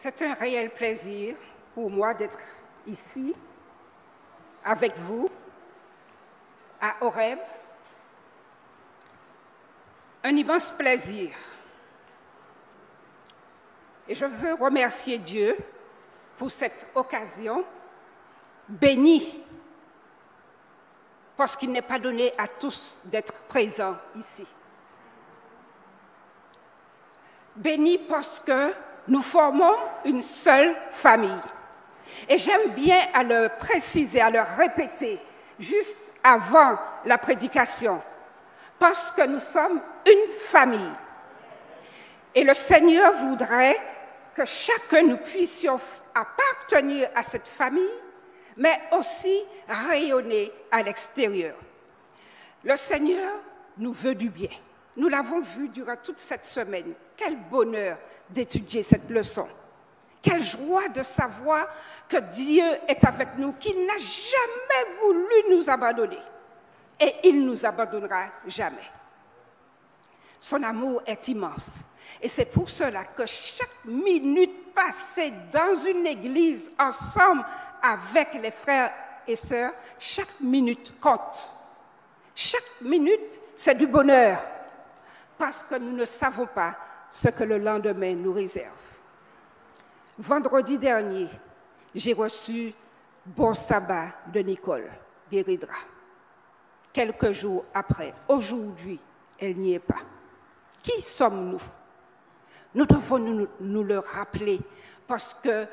C'est un réel plaisir pour moi d'être ici avec vous à Horeb. Un immense plaisir. Et je veux remercier Dieu pour cette occasion bénie, parce qu'il n'est pas donné à tous d'être présents ici. Béni parce que nous formons une seule famille. Et j'aime bien à le préciser, à le répéter, juste avant la prédication, parce que nous sommes une famille. Et le Seigneur voudrait que chacun nous puissions appartenir à cette famille, mais aussi rayonner à l'extérieur. Le Seigneur nous veut du bien. Nous l'avons vu durant toute cette semaine. Quel bonheur d'étudier cette leçon. Quelle joie de savoir que Dieu est avec nous, qu'il n'a jamais voulu nous abandonner. Et il ne nous abandonnera jamais. Son amour est immense. Et c'est pour cela que chaque minute passée dans une église ensemble avec les frères et sœurs, chaque minute compte. Chaque minute, c'est du bonheur. Parce que nous ne savons pas ce que le lendemain nous réserve. Vendredi dernier, j'ai reçu Bon Sabbat de Nicole Guéridra. Quelques jours après, aujourd'hui, elle n'y est pas. Qui sommes-nous? Nous devons nous le rappeler parce que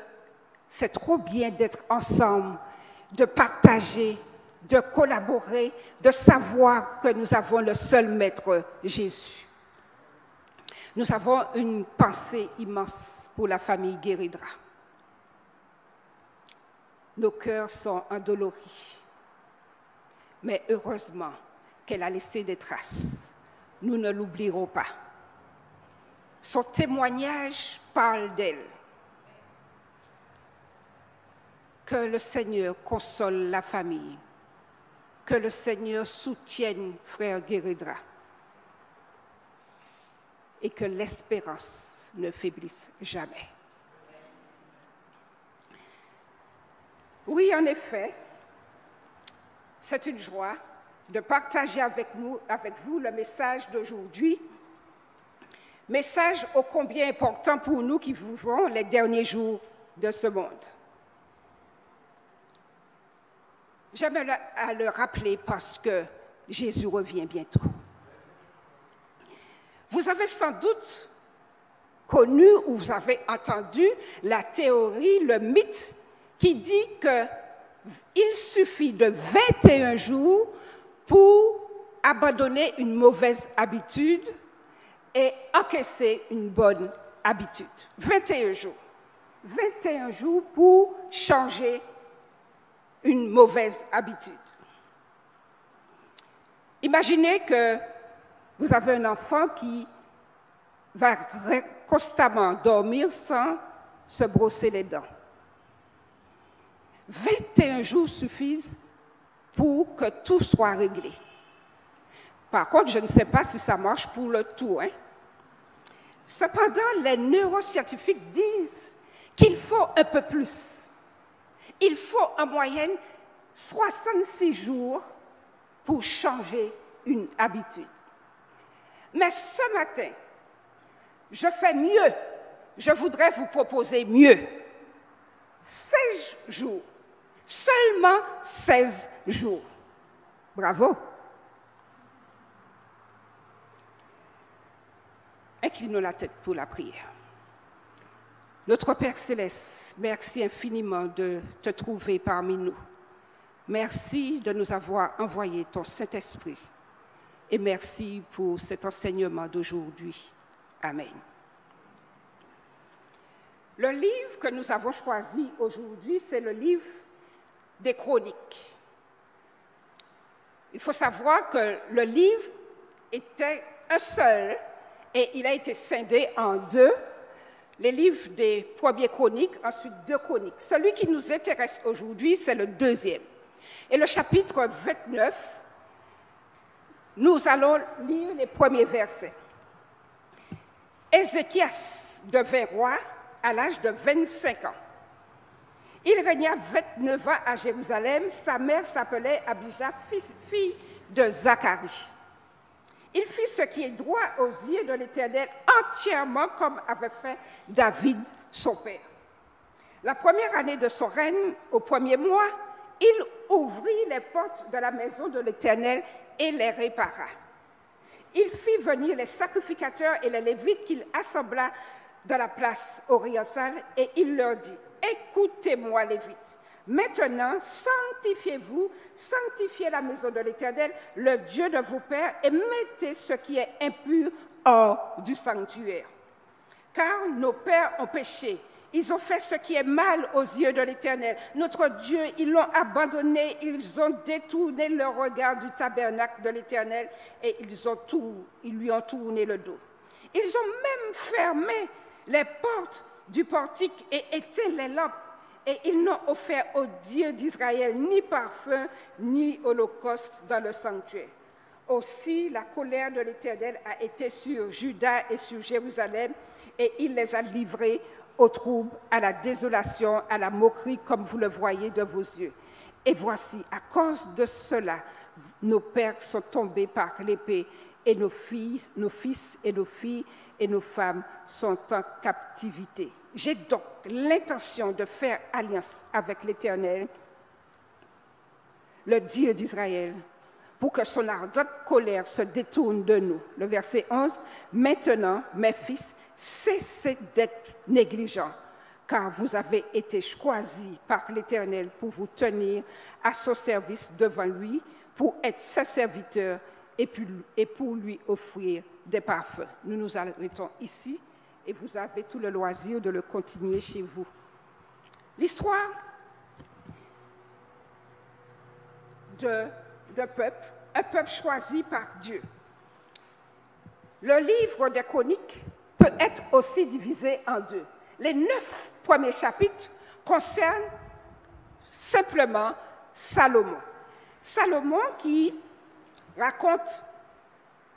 c'est trop bien d'être ensemble, de partager, de collaborer, de savoir que nous avons le seul Maître Jésus. Nous avons une pensée immense pour la famille Guéridra. Nos cœurs sont endoloris. Mais heureusement qu'elle a laissé des traces. Nous ne l'oublierons pas. Son témoignage parle d'elle. Que le Seigneur console la famille. Que le Seigneur soutienne frère Guéridra. Et que l'espérance ne faiblisse jamais. Oui, en effet, c'est une joie de partager avec vous le message d'aujourd'hui. Message ô combien important pour nous qui vivons les derniers jours de ce monde. J'aime à le rappeler parce que Jésus revient bientôt. Vous avez sans doute connu ou vous avez entendu la théorie, le mythe qui dit qu'il suffit de 21 jours pour abandonner une mauvaise habitude et encaisser une bonne habitude. 21 jours. 21 jours pour changer une mauvaise habitude. Imaginez que vous avez un enfant qui va constamment dormir sans se brosser les dents. 21 jours suffisent pour que tout soit réglé. Par contre, je ne sais pas si ça marche pour le tout. Cependant, les neuroscientifiques disent qu'il faut un peu plus. Il faut en moyenne 66 jours pour changer une habitude. Mais ce matin, je fais mieux. Je voudrais vous proposer mieux. 16 jours. Seulement 16 jours. Bravo. Inclinons la tête pour la prière. Notre Père Céleste, merci infiniment de te trouver parmi nous. Merci de nous avoir envoyé ton Saint-Esprit. Et merci pour cet enseignement d'aujourd'hui. Amen. Le livre que nous avons choisi aujourd'hui, c'est le livre des Chroniques. Il faut savoir que le livre était un seul et il a été scindé en deux. Les livres des premiers Chroniques, ensuite deux Chroniques. Celui qui nous intéresse aujourd'hui, c'est le deuxième. Et le chapitre 29, nous allons lire les premiers versets. Ézéchias devint roi à l'âge de 25 ans. Il régna 29 ans à Jérusalem. Sa mère s'appelait Abijah, fille de Zacharie. Il fit ce qui est droit aux yeux de l'Éternel entièrement comme avait fait David, son père. La première année de son règne, au premier mois, il ouvrit les portes de la maison de l'Éternel et les répara. Il fit venir les sacrificateurs et les Lévites qu'il assembla dans la place orientale et il leur dit: écoutez-moi, Lévites. Maintenant, sanctifiez-vous, sanctifiez la maison de l'Éternel, le Dieu de vos pères, et mettez ce qui est impur hors du sanctuaire. Car nos pères ont péché, ils ont fait ce qui est mal aux yeux de l'Éternel. Notre Dieu, ils l'ont abandonné, ils ont détourné le regard du tabernacle de l'Éternel et ils lui ont tourné le dos. Ils ont même fermé les portes du portique et éteint les lampes. Et ils n'ont offert au Dieu d'Israël ni parfum, ni holocauste dans le sanctuaire. Aussi, la colère de l'Éternel a été sur Juda et sur Jérusalem, et il les a livrés au trouble, à la désolation, à la moquerie, comme vous le voyez de vos yeux. Et voici, à cause de cela, nos pères sont tombés par l'épée, et nos fils et nos filles et nos femmes sont en captivité. J'ai donc l'intention de faire alliance avec l'Éternel, le Dieu d'Israël, pour que son ardente colère se détourne de nous. Le verset 11, « Maintenant, mes fils, cessez d'être négligents, car vous avez été choisis par l'Éternel pour vous tenir à son service devant lui, pour être ses serviteurs et pour lui offrir des parfums. » Nous nous arrêtons ici et vous avez tout le loisir de le continuer chez vous. L'histoire d'un peuple, un peuple choisi par Dieu. Le livre des Chroniques peut être aussi divisé en deux. Les 9 premiers chapitres concernent simplement Salomon. Salomon qui raconte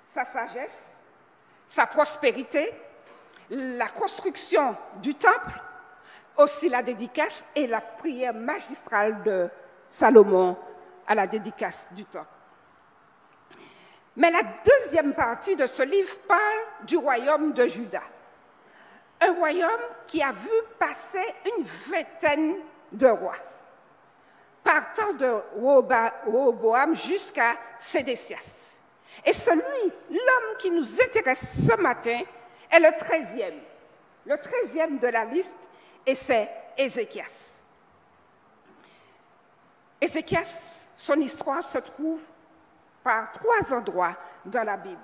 sa sagesse, sa prospérité, la construction du temple, aussi la dédicace et la prière magistrale de Salomon à la dédicace du temple. Mais la deuxième partie de ce livre parle du royaume de Juda. Un royaume qui a vu passer une vingtaine de rois, partant de Rehoboam jusqu'à Sédécias. Et l'homme qui nous intéresse ce matin, est le 13e de la liste, et c'est Ézéchias. Ézéchias, son histoire se trouve par 3 endroits dans la Bible.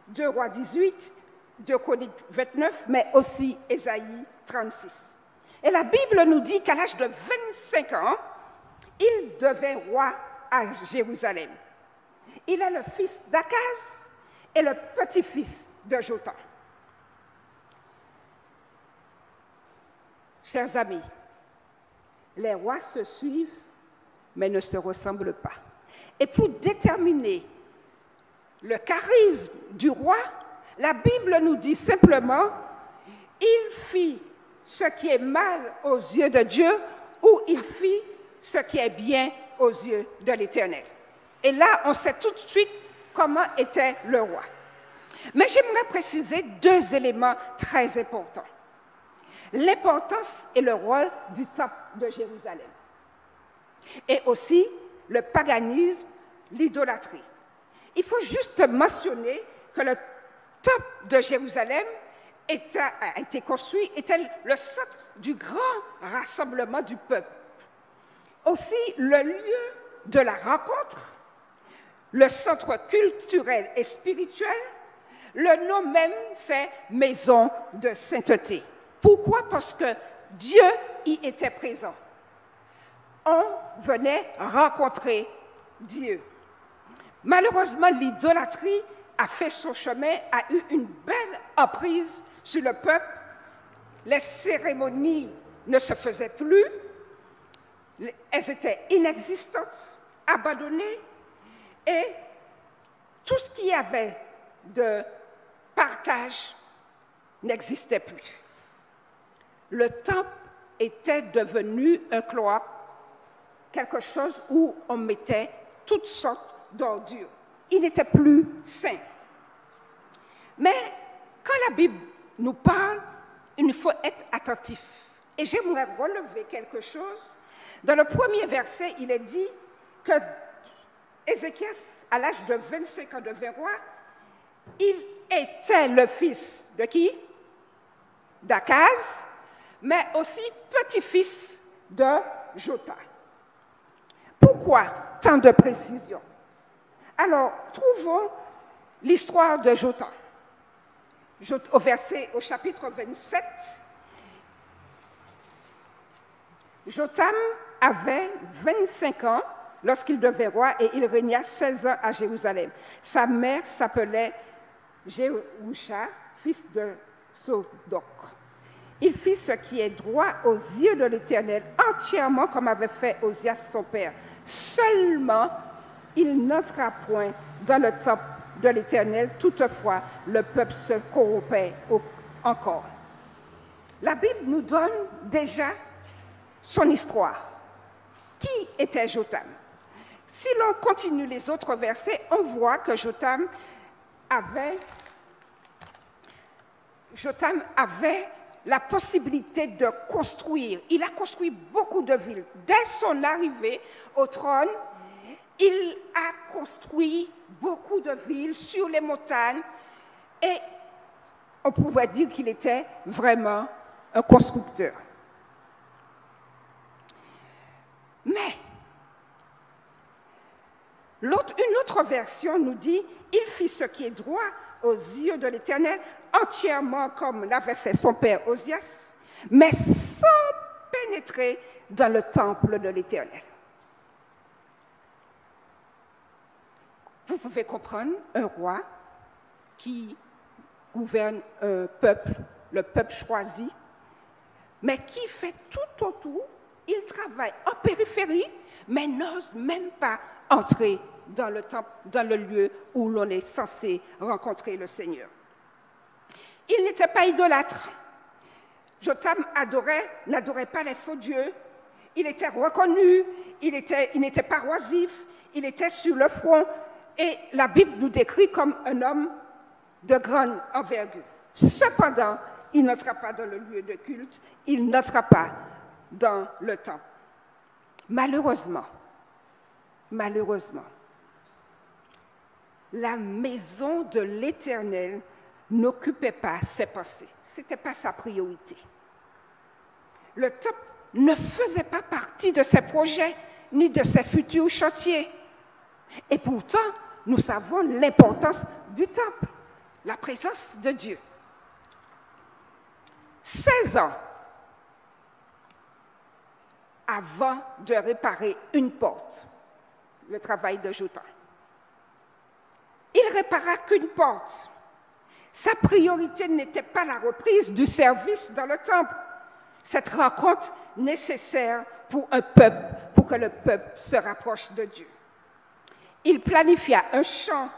2 Rois 18, 2 Chroniques 29, mais aussi Ésaïe 36. Et la Bible nous dit qu'à l'âge de 25 ans, il devint roi à Jérusalem. Il est le fils d'Akaz et le petit-fils de Jotham. Chers amis, les rois se suivent, mais ne se ressemblent pas. Et pour déterminer le charisme du roi, la Bible nous dit simplement « il fit ce qui est mal aux yeux de Dieu » ou « il fit ce qui est bien aux yeux de l'Éternel ». Et là, on sait tout de suite comment était le roi. Mais j'aimerais préciser 2 éléments très importants. L'importance et le rôle du temple de Jérusalem. Et aussi le paganisme, l'idolâtrie. Il faut juste mentionner que le temple de Jérusalem a été construit, était le centre du grand rassemblement du peuple. Aussi le lieu de la rencontre, le centre culturel et spirituel, le nom même c'est maison de sainteté. Pourquoi? Parce que Dieu y était présent. On venait rencontrer Dieu. Malheureusement, l'idolâtrie a fait son chemin, a eu une belle emprise sur le peuple. Les cérémonies ne se faisaient plus, elles étaient inexistantes, abandonnées, et tout ce qu'il y avait de partage n'existait plus. le temple était devenu un cloaque, quelque chose où on mettait toutes sortes d'ordures. Il n'était plus saint. Mais quand la Bible nous parle, il faut être attentif. Et j'aimerais relever quelque chose. Dans le premier verset, il est dit que Ézéchias, à l'âge de 25 ans devint roi, il était le fils de qui? D'Akaz, mais aussi petit-fils de Jotham. Pourquoi tant de précision? Alors, trouvons l'histoire de Jotham. Au chapitre 27, Jotham avait 25 ans lorsqu'il devint roi et il régna 16 ans à Jérusalem. Sa mère s'appelait Jéhusha, fils de Sodoc. Il fit ce qui est droit aux yeux de l'Éternel, entièrement comme avait fait Osias son père. Seulement, il n'entra point dans le temple de l'Éternel, toutefois, le peuple se corrompait encore. La Bible nous donne déjà son histoire. Qui était Jotham? Si l'on continue les autres versets, on voit que Jotham avait la possibilité de construire. Il a construit beaucoup de villes. Dès son arrivée au trône, il a construit beaucoup de villes sur les montagnes et on pouvait dire qu'il était vraiment un constructeur. Mais une autre version nous dit « Il fit ce qui est droit aux yeux de l'Éternel, entièrement comme l'avait fait son père Osias, mais sans pénétrer dans le temple de l'Éternel. » Vous pouvez comprendre un roi qui gouverne un peuple, le peuple choisi, mais qui fait tout autour, il travaille en périphérie, mais n'ose même pas entrer dans le temple, dans le lieu où l'on est censé rencontrer le Seigneur. Il n'était pas idolâtre. Jotham n'adorait pas les faux dieux. Il était reconnu, il n'était pas oisif, il était sur le front. Et la Bible nous décrit comme un homme de grande envergure. Cependant, il n'entra pas dans le lieu de culte, il n'entra pas dans le temple. Malheureusement, la maison de l'Éternel n'occupait pas ses pensées. Ce n'était pas sa priorité. Le temple ne faisait pas partie de ses projets ni de ses futurs chantiers. Et pourtant, nous savons l'importance du temple, la présence de Dieu. 16 ans avant de réparer une porte, le travail de Jotham. Il répara qu'une porte. Sa priorité n'était pas la reprise du service dans le temple. Cette rencontre nécessaire pour un peuple, pour que le peuple se rapproche de Dieu. Il planifia un champ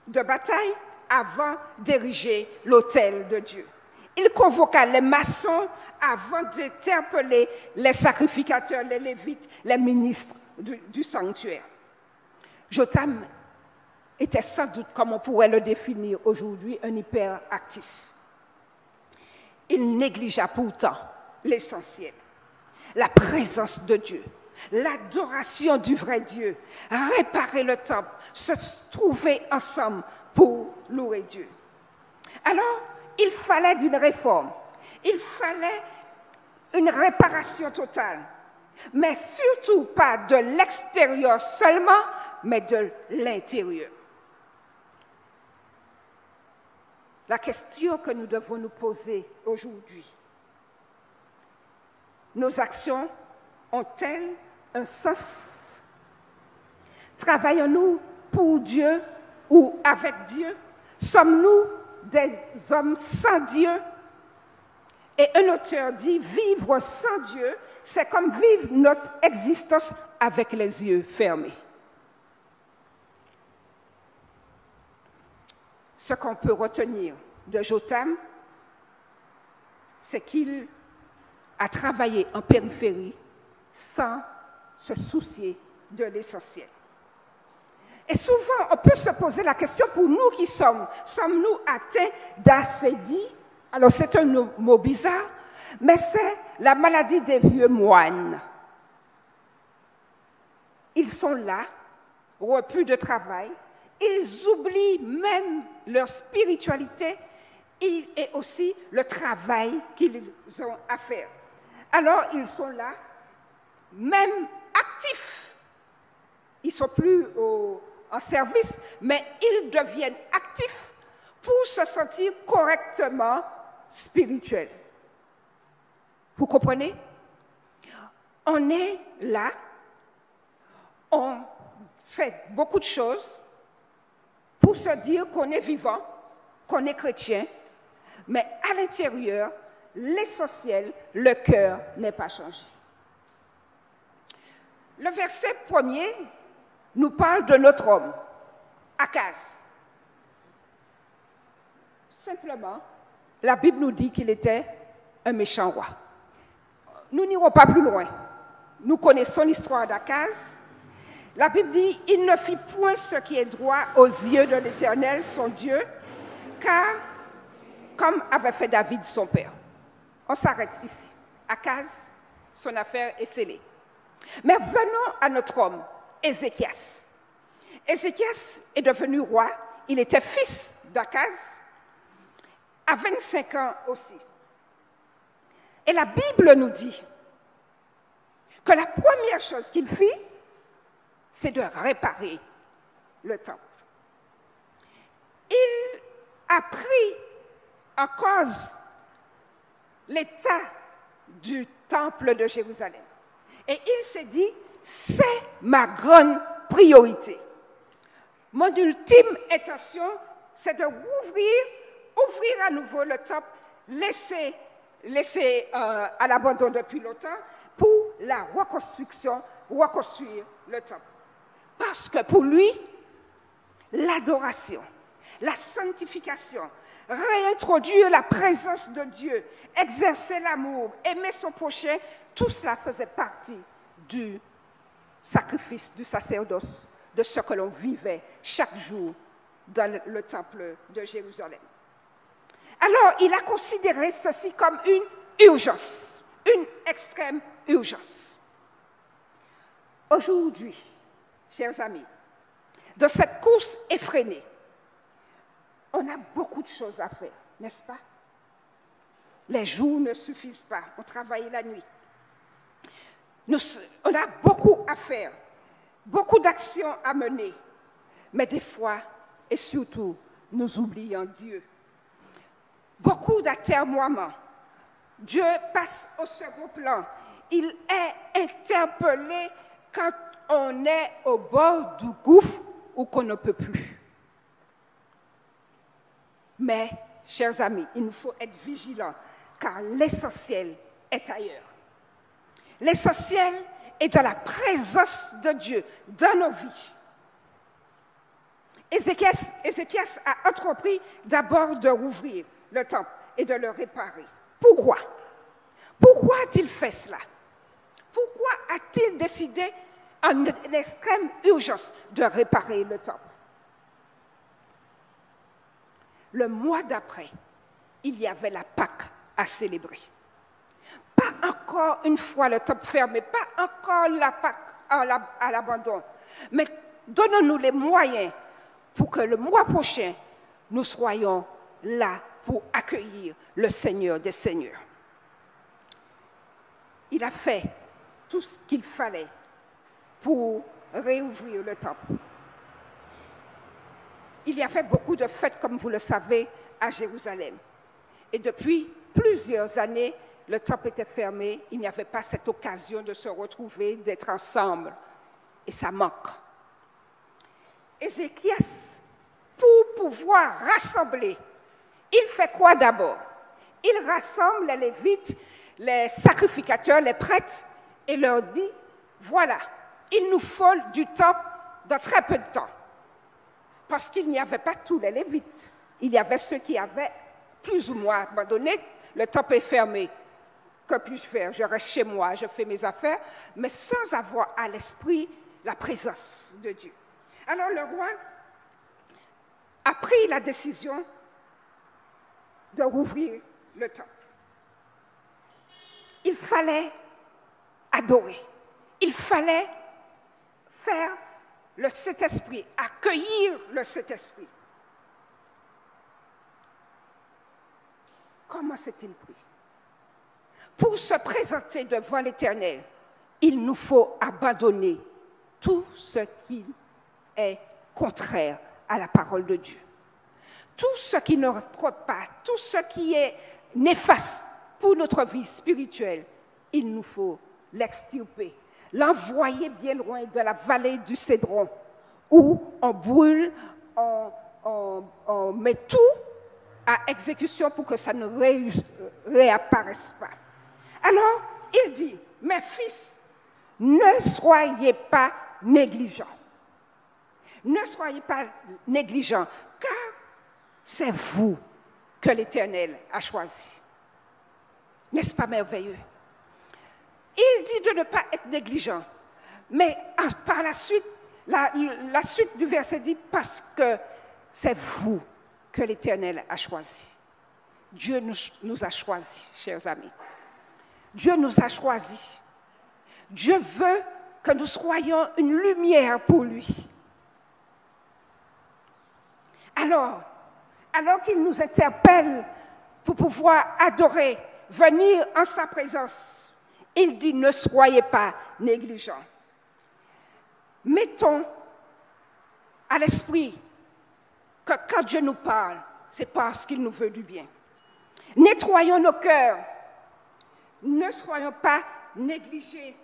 de bataille avant d'ériger l'autel de Dieu. Il convoqua les maçons avant d'interpeller les sacrificateurs, les lévites, les ministres du sanctuaire. Jotham était sans doute, comme on pourrait le définir aujourd'hui, un hyperactif. Il négligea pourtant l'essentiel, la présence de Dieu, l'adoration du vrai Dieu, réparer le temple, se trouver ensemble pour louer Dieu. Alors, il fallait d'une réforme, il fallait une réparation totale, mais surtout pas de l'extérieur seulement, mais de l'intérieur. La question que nous devons nous poser aujourd'hui, nos actions ont-elles un sens? Travaillons-nous pour Dieu ou avec Dieu? Sommes-nous des hommes sans Dieu? Et un auteur dit, vivre sans Dieu, c'est comme vivre notre existence avec les yeux fermés. Ce qu'on peut retenir de Jotham, c'est qu'il à travailler en périphérie sans se soucier de l'essentiel. Et souvent, on peut se poser la question pour nous qui sommes-nous atteints d'acédie? Alors c'est un mot bizarre, mais c'est la maladie des vieux moines. Ils sont là, repus de travail, ils oublient même leur spiritualité et aussi le travail qu'ils ont à faire. Alors ils sont là, même actifs. Ils ne sont plus en service, mais ils deviennent actifs pour se sentir correctement spirituels. Vous comprenez? On est là, on fait beaucoup de choses pour se dire qu'on est vivant, qu'on est chrétien, mais à l'intérieur, l'essentiel, le cœur n'est pas changé. Le verset premier nous parle de notre homme, Akaz. Simplement, la Bible nous dit qu'il était un méchant roi. Nous n'irons pas plus loin. Nous connaissons l'histoire d'Akaz. La Bible dit « Il ne fit point ce qui est droit aux yeux de l'Éternel, son Dieu, car comme avait fait David, son père. » On s'arrête ici. Akaz, son affaire est scellée. Mais venons à notre homme, Ézéchias. Ézéchias est devenu roi. Il était fils d'Akaz, à 25 ans aussi. Et la Bible nous dit que la première chose qu'il fit, c'est de réparer le temple. Il a pris en cause l'état du temple de Jérusalem. Et il s'est dit, c'est ma grande priorité. Mon ultime intention, c'est de ouvrir à nouveau le temple, laisser à l'abandon depuis longtemps, pour la reconstruire le temple. Parce que pour lui, l'adoration, la sanctification, réintroduire la présence de Dieu, exercer l'amour, aimer son prochain, tout cela faisait partie du sacrifice, du sacerdoce, de ce que l'on vivait chaque jour dans le temple de Jérusalem. Alors, il a considéré ceci comme une urgence, une extrême urgence. Aujourd'hui, chers amis, dans cette course effrénée, on a beaucoup de choses à faire, n'est-ce pas? Les jours ne suffisent pas, on travaille la nuit. On a beaucoup à faire, beaucoup d'actions à mener, mais des fois, et surtout, nous oublions Dieu. Beaucoup d'atermoiements. Dieu passe au second plan. Il est interpellé quand on est au bord du gouffre ou qu'on ne peut plus. Mais, chers amis, il nous faut être vigilants, car l'essentiel est ailleurs. L'essentiel est dans la présence de Dieu, dans nos vies. Ézéchias a entrepris d'abord de rouvrir le temple et de le réparer. Pourquoi? Pourquoi a-t-il fait cela? Pourquoi a-t-il décidé en extrême urgence de réparer le temple? Le mois d'après, il y avait la Pâque à célébrer. Pas encore une fois le temple fermé, pas encore la Pâque à l'abandon, mais donnons-nous les moyens pour que le mois prochain, nous soyons là pour accueillir le Seigneur des Seigneurs. Il a fait tout ce qu'il fallait pour réouvrir le temple. Il y avait beaucoup de fêtes, comme vous le savez, à Jérusalem. Et depuis plusieurs années, le temple était fermé. Il n'y avait pas cette occasion de se retrouver, d'être ensemble. Et ça manque. Ézéchias, pour pouvoir rassembler, il fait quoi d'abord? Il rassemble les Lévites, les sacrificateurs, les prêtres, et leur dit, voilà, il nous faut du temple dans très peu de temps. Parce qu'il n'y avait pas tous les Lévites. Il y avait ceux qui avaient plus ou moins abandonné, le temple est fermé. que puis-je faire? Je reste chez moi, je fais mes affaires, mais sans avoir à l'esprit la présence de Dieu. Alors le roi a pris la décision de rouvrir le temple. Il fallait adorer. Il fallait faire le Saint-Esprit, accueillir le Saint-Esprit. Comment s'est-il pris? Pour se présenter devant l'Éternel, il nous faut abandonner tout ce qui est contraire à la parole de Dieu. Tout ce qui ne retrouve pas, tout ce qui est néfaste pour notre vie spirituelle, il nous faut l'extirper, l'envoyer bien loin de la vallée du Cédron, où on brûle, on met tout à exécution pour que ça ne réapparaisse pas. Alors, il dit, mes fils, ne soyez pas négligents. Ne soyez pas négligents, car c'est vous que l'Éternel a choisi. N'est-ce pas merveilleux? Il dit de ne pas être négligent. Mais par la suite, la suite du verset dit, parce que c'est vous que l'Éternel a choisi. Dieu nous a choisis, chers amis. Dieu nous a choisis. Dieu veut que nous soyons une lumière pour lui. Alors qu'il nous interpelle pour pouvoir adorer, venir en sa présence, il dit, ne soyez pas négligents. Mettons à l'esprit que quand Dieu nous parle, c'est parce qu'il nous veut du bien. Nettoyons nos cœurs. Ne soyons pas négligés.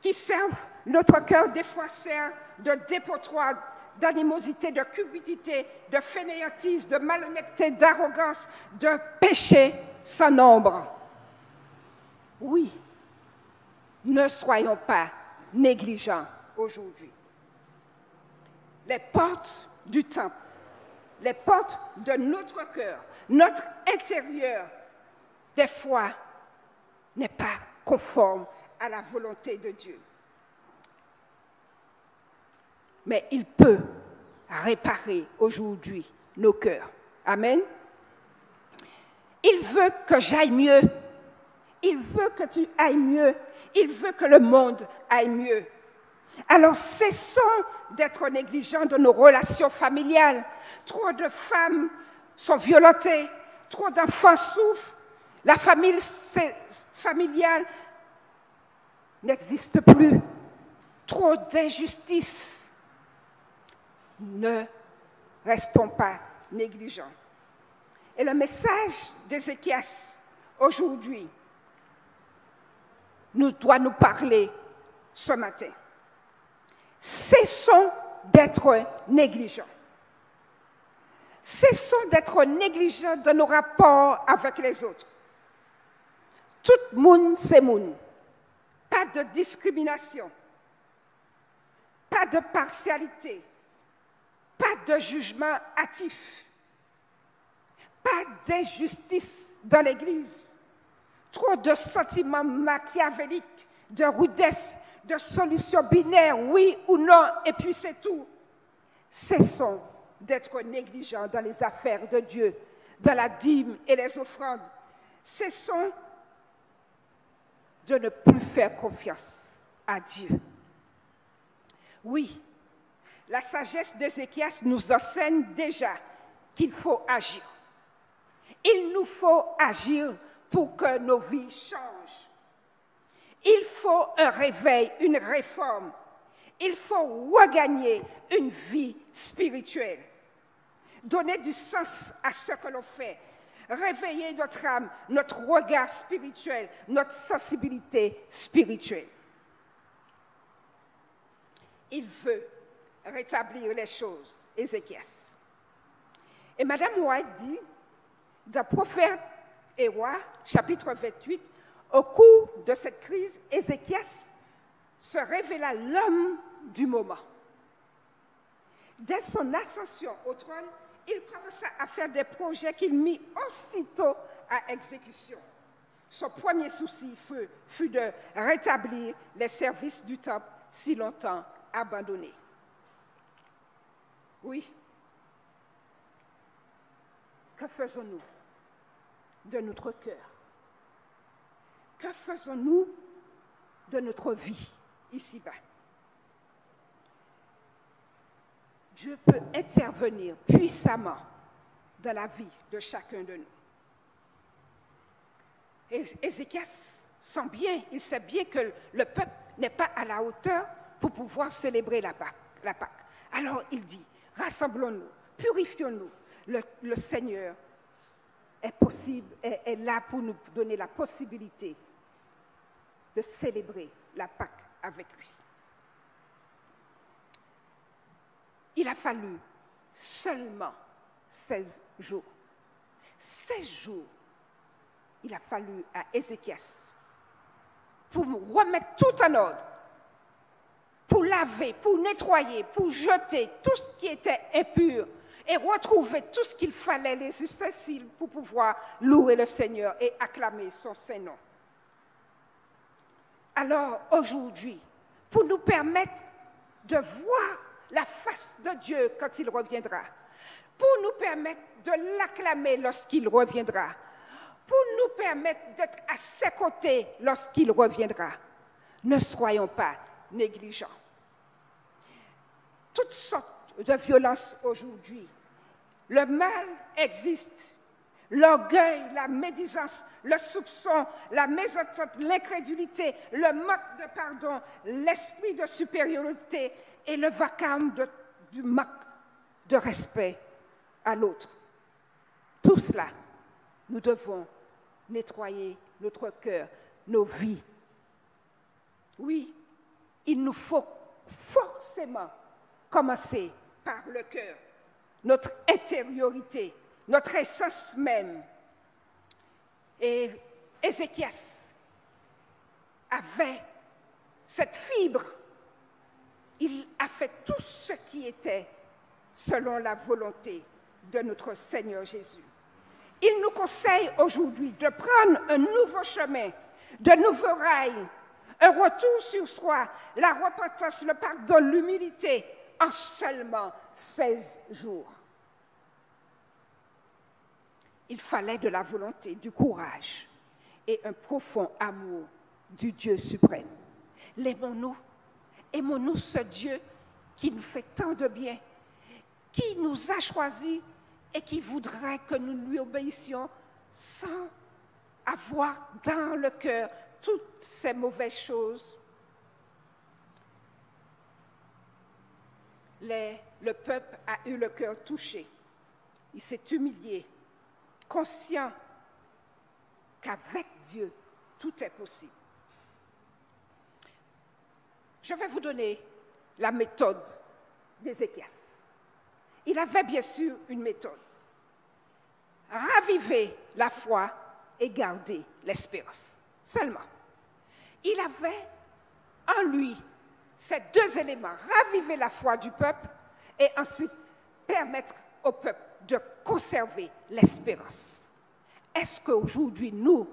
Qui servent notre cœur, des fois sert de dépotoir, d'animosité, de cupidité, de fainéantise, de malhonnêteté, d'arrogance, de péché sans nombre. Oui, ne soyons pas négligents aujourd'hui. Les portes du temple, les portes de notre cœur, notre intérieur, des fois, n'est pas conforme à la volonté de Dieu. Mais il peut réparer aujourd'hui nos cœurs. Amen. Il veut que j'aille mieux. Il veut que tu ailles mieux. Il veut que le monde aille mieux. Alors cessons d'être négligents de nos relations familiales. Trop de femmes sont violentées. Trop d'enfants souffrent. La famille familiale n'existe plus. Trop d'injustice. Ne restons pas négligents. Et le message d'Ézéchias aujourd'hui doit nous parler ce matin. Cessons d'être négligents. Cessons d'être négligents dans nos rapports avec les autres. Tout le monde, c'est monde. Pas de discrimination. Pas de partialité. Pas de jugement hâtif. Pas d'injustice dans l'Église. Trop de sentiments machiavéliques, de rudesse, de solutions binaires, oui ou non, et puis c'est tout. Cessons d'être négligents dans les affaires de Dieu, dans la dîme et les offrandes. Cessons de ne plus faire confiance à Dieu. Oui, la sagesse d'Ézéchias nous enseigne déjà qu'il faut agir. Il nous faut agir pour que nos vies changent. Il faut un réveil, une réforme. Il faut regagner une vie spirituelle. Donner du sens à ce que l'on fait. Réveiller notre âme, notre regard spirituel, notre sensibilité spirituelle. Il veut rétablir les choses, Ézéchias. Et Madame White dit, dans Prophète et Rois, chapitre 28, au cours de cette crise, Ézéchias se révéla l'homme du moment. Dès son ascension au trône, il commença à faire des projets qu'il mit aussitôt à exécution. Son premier souci fut de rétablir les services du temple si longtemps abandonnés. Oui. Que faisons-nous de notre cœur? Que faisons-nous de notre vie ici-bas? Dieu peut intervenir puissamment dans la vie de chacun de nous. Et Ézéchias sent bien, il sait bien que le peuple n'est pas à la hauteur pour pouvoir célébrer la Pâque. Alors il dit, rassemblons-nous, purifions-nous. Le Seigneur est là pour nous donner la possibilité de célébrer la Pâque avec lui. Il a fallu seulement 16 jours. 16 jours, il a fallu à Ézéchias pour remettre tout en ordre, pour laver, pour nettoyer, pour jeter tout ce qui était impur et retrouver tout ce qu'il fallait, les ustensiles pour pouvoir louer le Seigneur et acclamer son Saint-Nom. Alors aujourd'hui, pour nous permettre de voir la face de Dieu quand il reviendra, pour nous permettre de l'acclamer lorsqu'il reviendra, pour nous permettre d'être à ses côtés lorsqu'il reviendra, ne soyons pas négligents. Toutes sortes de violences aujourd'hui. Le mal existe. L'orgueil, la médisance, le soupçon, la mésentente, l'incrédulité, le manque de pardon, l'esprit de supériorité et le vacarme du manque de respect à l'autre. Tout cela, nous devons nettoyer notre cœur, nos vies. Oui, il nous faut forcément commencer par le cœur, notre intériorité, notre essence même. Et Ézéchias avait cette fibre. Il a fait tout ce qui était selon la volonté de notre Seigneur Jésus. Il nous conseille aujourd'hui de prendre un nouveau chemin, de nouveaux rails, un retour sur soi, la repentance, le pardon, l'humilité, en seulement 16 jours. Il fallait de la volonté, du courage et un profond amour du Dieu suprême. L'aimons-nous? Aimons-nous ce Dieu qui nous fait tant de bien, qui nous a choisis et qui voudrait que nous lui obéissions sans avoir dans le cœur toutes ces mauvaises choses? Le peuple a eu le cœur touché. Il s'est humilié, conscient qu'avec Dieu, tout est possible. Je vais vous donner la méthode d'Ézéchias. Il avait bien sûr une méthode. Raviver la foi et garder l'espérance. Seulement. Il avait en lui ces deux éléments, raviver la foi du peuple et ensuite permettre au peuple de conserver l'espérance. Est-ce qu'aujourd'hui, nous,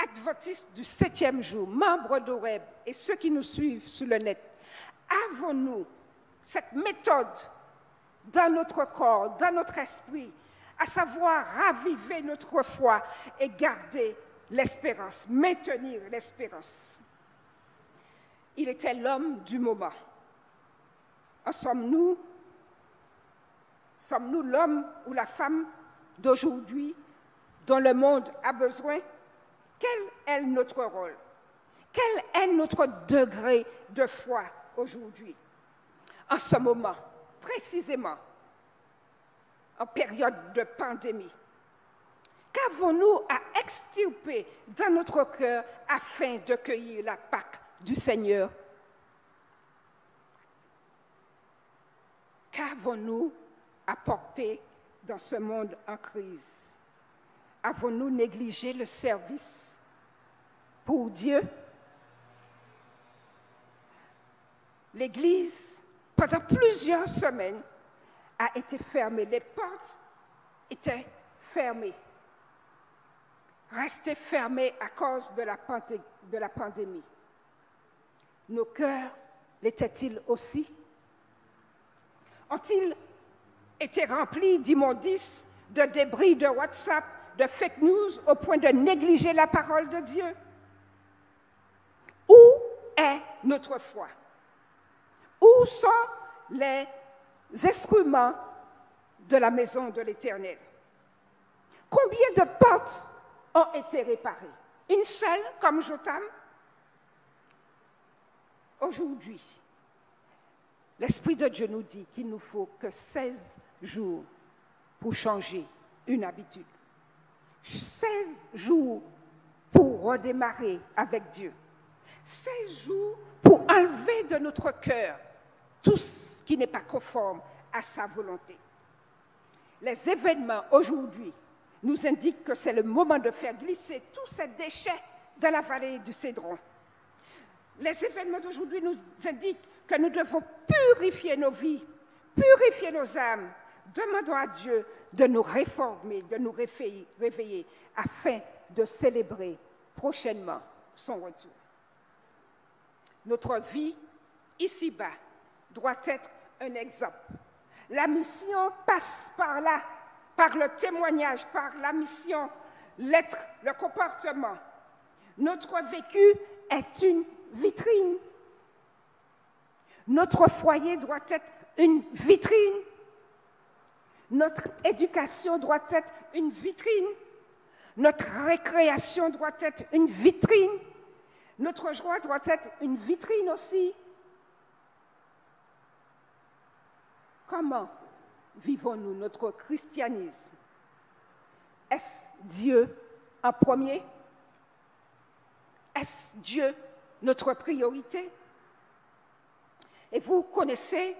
adventistes du 7e jour, membres d'Horeb et ceux qui nous suivent sur le net, avons-nous cette méthode dans notre corps, dans notre esprit, à savoir raviver notre foi et garder l'espérance, maintenir l'espérance? Il était l'homme du moment. Sommes-nous l'homme ou la femme d'aujourd'hui dont le monde a besoin? Quel est notre rôle? Quel est notre degré de foi aujourd'hui? En ce moment, précisément, en période de pandémie, qu'avons-nous à extirper dans notre cœur afin de cueillir la Pâque du Seigneur? Qu'avons-nous à porter dans ce monde en crise? Avons-nous négligé le service pour Dieu? L'Église, pendant plusieurs semaines, a été fermée. Les portes étaient fermées. restés fermés à cause de la pandémie. Nos cœurs l'étaient-ils aussi? Ont-ils été remplis d'immondices, de débris de WhatsApp, de fake news au point de négliger la parole de Dieu? Où est notre foi? Où sont les instruments de la maison de l'Éternel? Combien de portes ont été réparées? Une seule, comme Jotham? Aujourd'hui, l'Esprit de Dieu nous dit qu'il nous faut que 16 jours pour changer une habitude. 16 jours pour redémarrer avec Dieu. 16 jours pour enlever de notre cœur tout ce qui n'est pas conforme à sa volonté. Les événements aujourd'hui nous indiquent que c'est le moment de faire glisser tous ces déchets dans la vallée du Cédron. Les événements d'aujourd'hui nous indiquent que nous devons purifier nos vies, purifier nos âmes. Demandons à Dieu de nous réformer, de nous réveiller afin de célébrer prochainement son retour. Notre vie ici-bas doit être un exemple. La mission passe par là, par le témoignage, par la mission, l'être, le comportement. Notre vécu est une vitrine. Notre foyer doit être une vitrine. Notre éducation doit être une vitrine. Notre récréation doit être une vitrine. Notre joie doit être une vitrine aussi. Comment vivons-nous notre christianisme? Est-ce Dieu en premier? Est-ce Dieu notre priorité? Et vous connaissez,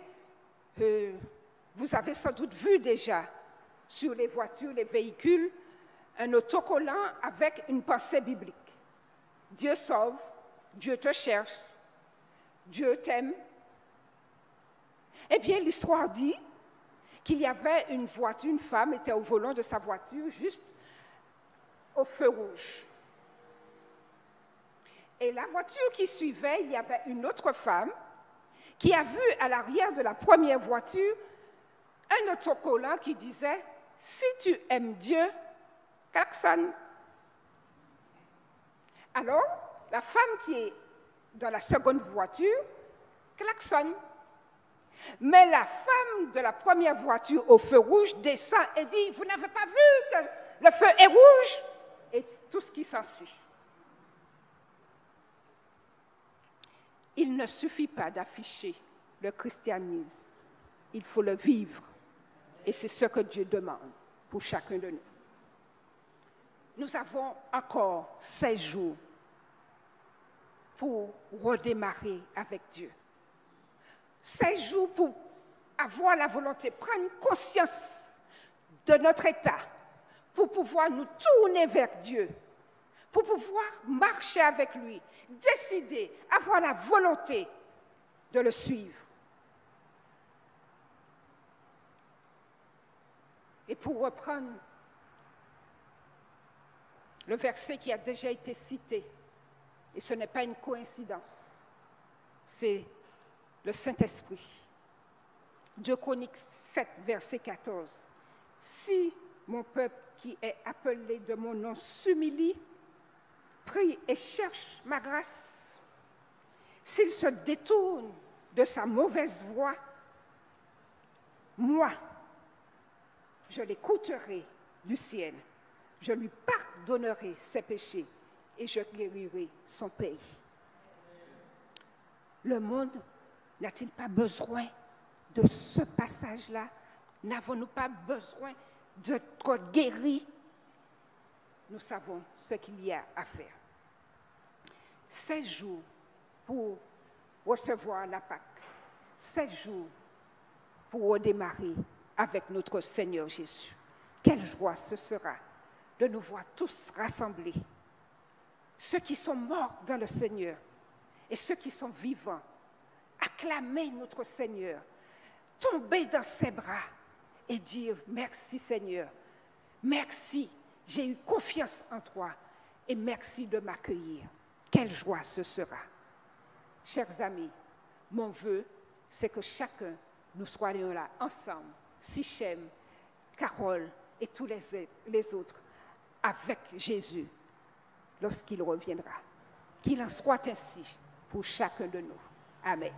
vous avez sans doute vu déjà sur les voitures, les véhicules, un autocollant avec une pensée biblique. Dieu sauve, Dieu te cherche, Dieu t'aime. Eh bien, l'histoire dit qu'il y avait une voiture, une femme était au volant de sa voiture juste au feu rouge. Et la voiture qui suivait, il y avait une autre femme qui a vu à l'arrière de la première voiture un autocollant qui disait « Si tu aimes Dieu, klaxonne ». Alors, la femme qui est dans la seconde voiture klaxonne. Mais la femme de la première voiture au feu rouge descend et dit « Vous n'avez pas vu que le feu est rouge ?» et tout ce qui s'ensuit. Il ne suffit pas d'afficher le christianisme, il faut le vivre. Et c'est ce que Dieu demande pour chacun de nous. Nous avons encore 16 jours pour redémarrer avec Dieu. 16 jours pour avoir la volonté, prendre conscience de notre état, pour pouvoir nous tourner vers Dieu, pour pouvoir marcher avec lui, décider, avoir la volonté de le suivre. Et pour reprendre le verset qui a déjà été cité, et ce n'est pas une coïncidence, c'est le Saint-Esprit. 2 Chroniques 7, verset 14. Si mon peuple qui est appelé de mon nom s'humilie, prie et cherche ma grâce, s'il se détourne de sa mauvaise voie, moi, je l'écouterai du ciel, je lui pardonnerai ses péchés et je guérirai son pays. Le monde n'a-t-il pas besoin de ce passage-là? N'avons-nous pas besoin d'être guéris? Nous savons ce qu'il y a à faire. 16 jours pour recevoir la Pâque. 16 jours pour redémarrer avec notre Seigneur Jésus. Quelle joie ce sera de nous voir tous rassemblés. Ceux qui sont morts dans le Seigneur et ceux qui sont vivants. Acclamer notre Seigneur, tomber dans ses bras et dire merci Seigneur, merci, j'ai eu confiance en toi et merci de m'accueillir. Quelle joie ce sera. Chers amis, mon vœu, c'est que chacun, nous soyons là ensemble, Sichem, Carole et tous les autres, avec Jésus, lorsqu'il reviendra. Qu'il en soit ainsi pour chacun de nous. Amen.